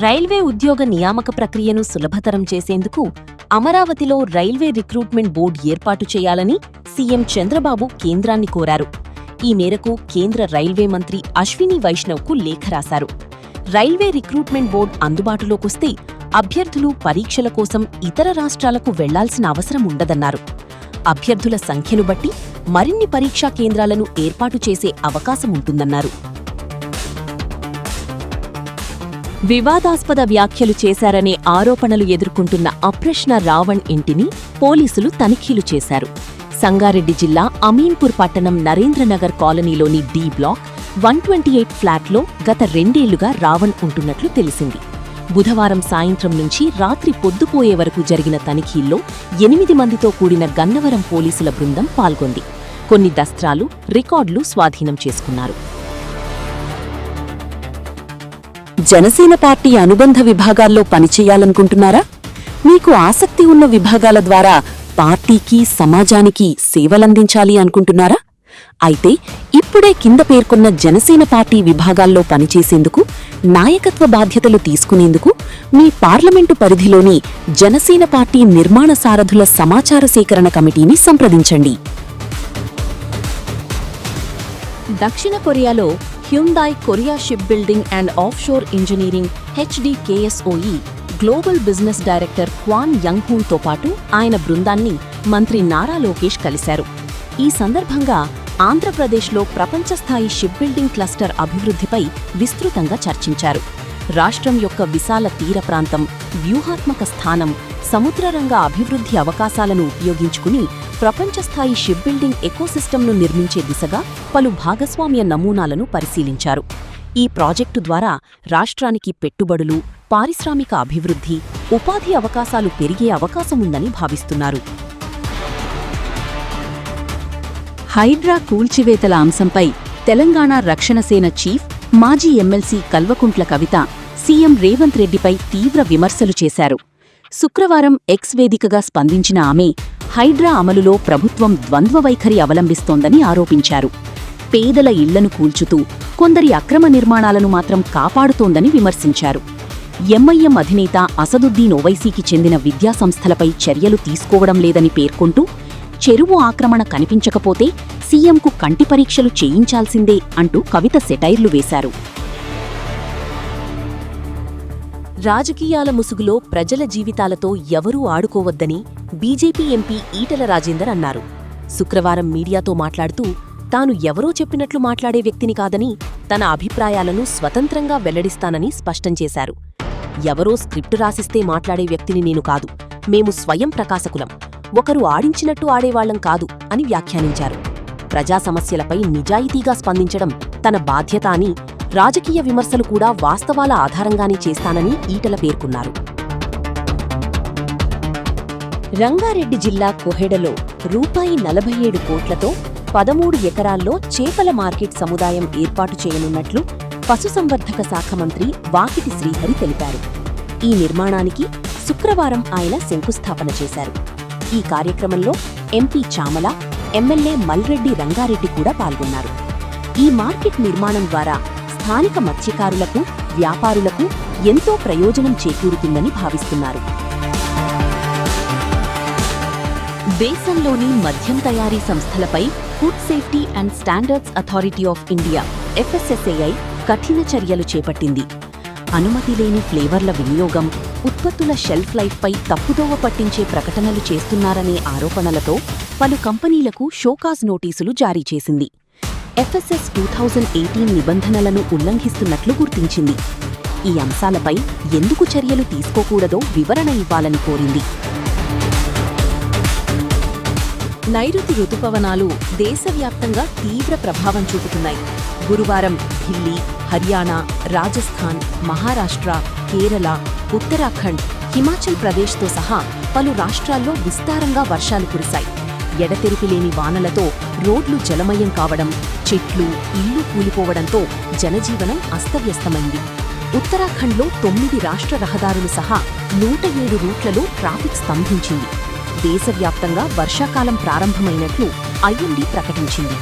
Railway ఉద్యోగ నియామక ప్రక్రియను సులభతరం చేసేందుకు అమరావతిలో రైల్వే రిక్రూట్మెంట్ బోర్డు ఏర్పాటు చేయాలని సీఎం చంద్రబాబు కేంద్రాన్ని కోరారు. ఈ మేరకు కేంద్ర రైల్వే మంత్రి అశ్విని వైష్ణవ్కు లేఖ రాశారు. రైల్వే రిక్రూట్మెంట్ బోర్డు అందుబాటులోకొస్తే అభ్యర్థులు పరీక్షల కోసం ఇతర రాష్ట్రాలకు వెళ్లాల్సిన అవసరం ఉండదన్నారు. అభ్యర్థుల సంఖ్యను బట్టి మరిన్ని పరీక్షా కేంద్రాలను ఏర్పాటు చేసే అవకాశం ఉంటుందన్నారు. వివాదాస్పద వ్యాఖ్యలు చేశారనే ఆరోపణలు ఎదుర్కొంటున్న అప్రశ్న రావణ్ ఇంటిని పోలీసులు తనిఖీలు చేశారు. సంగారెడ్డి జిల్లా అమీన్పూర్ పట్టణం నరేంద్రనగర్ కాలనీలోని డి బ్లాక్ 128 ఫ్లాట్లో గత 2 ఏళ్లుగా రావణ్ ఉంటున్నట్లు తెలిసింది. బుధవారం సాయంత్రం నుంచి రాత్రి పొద్దుపోయే వరకు జరిగిన తనిఖీల్లో 8 మందితో కూడిన గన్నవరం పోలీసుల బృందం పాల్గొంది. కొన్ని దస్త్రాలు, రికార్డులు స్వాధీనం చేసుకున్నారు. జనసేన పార్టీ అనుబంధ విభాగాల్లో పనిచేయాలనుకుంటున్నారా? మీకు ఆసక్తి ఉన్న విభాగాల ద్వారా పార్టీకి, సమాజానికి సేవలందించాలి అనుకుంటున్నారా? అయితే ఇప్పుడే కింద పేర్కొన్న జనసేన పార్టీ విభాగాల్లో పనిచేసేందుకు, నాయకత్వ బాధ్యతలు తీసుకునేందుకు మీ పార్లమెంటు పరిధిలోని జనసేన పార్టీ నిర్మాణ సారథుల సమాచార సేకరణ కమిటీని సంప్రదించండి. దక్షిణ కొరియాలో Hyundai Korea ship building and offshore engineering HDKSOE global business director Kwon యంగ్హూన్తో పాటు ఆయన బృందాన్ని మంత్రి నారా లోకేష్ కలిశారు. ఈ సందర్భంగా ఆంధ్రప్రదేశ్లో ప్రపంచస్థాయి షిప్ బిల్డింగ్ క్లస్టర్ అభివృద్ధిపై విస్తృతంగా చర్చించారు. రాష్ట్రం యొక్క విశాల తీర ప్రాంతం, వ్యూహాత్మక స్థానం, సముద్రరంగ అభివృద్ధి అవకాశాలను ఉపయోగించుకుని ప్రపంచస్థాయి షిప్ బిల్డింగ్ ఎకోసిస్టమ్ను నిర్మించే దిశగా పలు భాగస్వామ్య నమూనాలను పరిశీలించారు. ఈ ప్రాజెక్టు ద్వారా రాష్ట్రానికి పెట్టుబడులు, పారిశ్రామిక అభివృద్ధి, ఉపాధి అవకాశాలు పెరిగే అవకాశముందని భావిస్తున్నారు. హైడ్రా కూల్చివేతల అంశంపై తెలంగాణ రక్షణసేన చీఫ్, మాజీ ఎమ్మెల్సీ కల్వకుంట్ల కవిత సీఎం రేవంత్ రెడ్డిపై తీవ్ర విమర్శలు చేశారు. శుక్రవారం ఎక్స్ వేదికగా స్పందించిన ఆమె హైడ్రా అమలులో ప్రభుత్వం ద్వంద్వ వైఖరి అవలంబిస్తోందని ఆరోపించారు. పేదల ఇళ్లను కూల్చుతూ కొందరి అక్రమ నిర్మాణాలను మాత్రం కాపాడుతోందని విమర్శించారు. ఎంఐఎం అధినేత అసదుద్దీన్ ఓవైసీకి చెందిన విద్యాసంస్థలపై చర్యలు తీసుకోవడం లేదని పేర్కొంటూ చెరువు ఆక్రమణ కనిపించకపోతే సీఎంకు కంటి పరీక్షలు చేయించాల్సిందే అంటూ కవిత సెటైర్లు వేశారు. రాజకీయాల ముసుగులో ప్రజల జీవితాలతో ఎవరూ ఆడుకోవద్దని బీజేపీ ఎంపీ ఈటెల రాజేందర్ అన్నారు. శుక్రవారం మీడియాతో మాట్లాడుతూ తాను ఎవరో చెప్పినట్లు మాట్లాడే వ్యక్తిని కాదని, తన అభిప్రాయాలను స్వతంత్రంగా వెల్లడిస్తానని స్పష్టం చేశారు. ఎవరో స్క్రిప్టు రాసిస్తే మాట్లాడే వ్యక్తిని నేను కాదు, మేము స్వయం ప్రకాశకులం, ఒకరు ఆడించినట్టు ఆడేవాళ్లం కాదు అని వ్యాఖ్యానించారు. ప్రజా సమస్యలపై నిజాయితీగా స్పందించడం తన బాధ్యత అని, రాజకీయ విమర్శలు కూడా వాస్తవాల ఆధారంగానే చేస్తానని ఈటెల పేర్కొన్నారు. రంగారెడ్డి జిల్లా కోహెడలో రూ47 కోట్లతో 13 ఎకరాల్లో చేపల మార్కెట్ సముదాయం ఏర్పాటు చేయనున్నట్లు పశుసంవర్ధక శాఖ మంత్రి వాకిటి శ్రీహరి తెలిపారు. ఈ నిర్మాణానికి శుక్రవారం ఆయన శంకుస్థాపన చేశారు. ఈ కార్యక్రమంలో ఎంపీ చామల, ఎమ్మెల్యే మల్రెడ్డి రంగారెడ్డి కూడా పాల్గొన్నారు. ఈ మార్కెట్ నిర్మాణం ద్వారా స్థానిక మత్స్యకారులకు, వ్యాపారులకు ఎంతో ప్రయోజనం చేకూరుతుందని భావిస్తున్నారు. దేశంలోని మద్యం తయారీ సంస్థలపై food safety and standards authority of India FSSAI కఠిన చర్యలు చేపట్టింది. అనుమతి లేని ఫ్లేవర్ల వినియోగం, ఉత్పత్తుల షెల్ఫ్ లైఫ్పై తప్పుదోవ పట్టించే ప్రకటనలు చేస్తున్నారనే ఆరోపణలతో పలు కంపెనీలకు షోకాజ్ నోటీసులు జారీ చేసింది. FSS 2018 నిబంధనలను ఉల్లంఘిస్తున్నట్లు గుర్తించింది. ఈ అంశాలపై ఎందుకు చర్యలు తీసుకోకూడదో వివరణ ఇవ్వాలని కోరింది. నైరుతి రుతుపవనాలు దేశవ్యాప్తంగా తీవ్ర ప్రభావం చూపుతున్నాయి. గురువారం ఢిల్లీ, హర్యానా, రాజస్థాన్, మహారాష్ట్ర, కేరళ, ఉత్తరాఖండ్, హిమాచల్ ప్రదేశ్తో సహా పలు రాష్ట్రాల్లో విస్తారంగా వర్షాలు కురిశాయి. ఎడతెరిపిలేని వానలతో రోడ్లు జలమయం కావడం, చెట్లు, ఇళ్లు కూలిపోవడంతో జనజీవనం అస్తవ్యస్తమైంది. ఉత్తరాఖండ్లో 9 రాష్ట్ర రహదారులు సహా 107 రూట్లలో ట్రాఫిక్ స్తంభించింది. దేశవ్యాప్తంగా వర్షాకాలం ప్రారంభమైనట్లు IMD ప్రకటించింది.